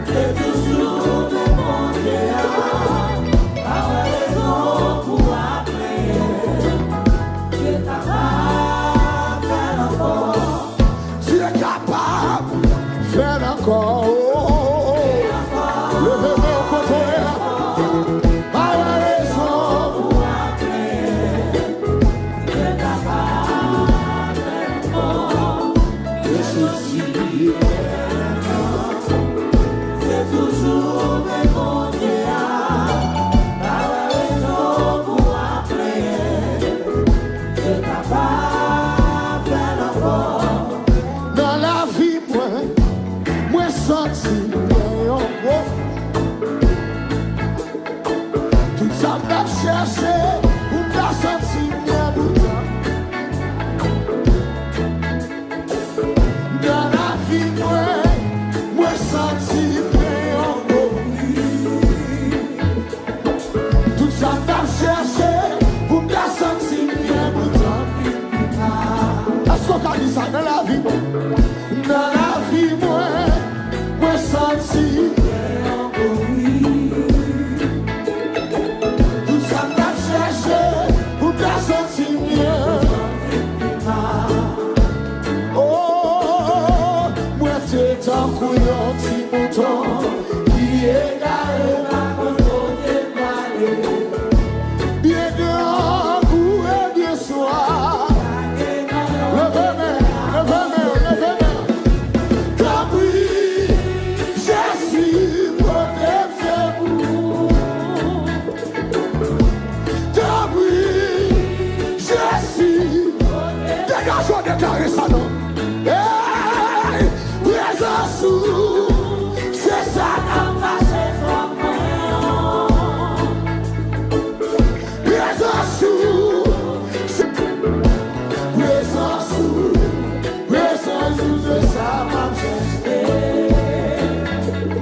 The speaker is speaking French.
C'est toujours le bon Dieu. Pas raison pour appeler. Tu es capable de faire encore. Tu es capable de faire encore. Levez-moi au côté. Pas raison Pour appeler. Tu es capable de faire encore. de ceci. C'est toujours le bon Dieu. Pas raison pour appeler. Tu es capable de faire encore. Dans la vie, moi senti bien. Tout ça m'a cherché, ou m'a senti bien tout ça. Dans la vie, moi senti bien. Tout ça m'a cherché, ou m'a senti bien tout ça. Est-ce qu'on a dit ça dans la vie? Dans la vie, moi senti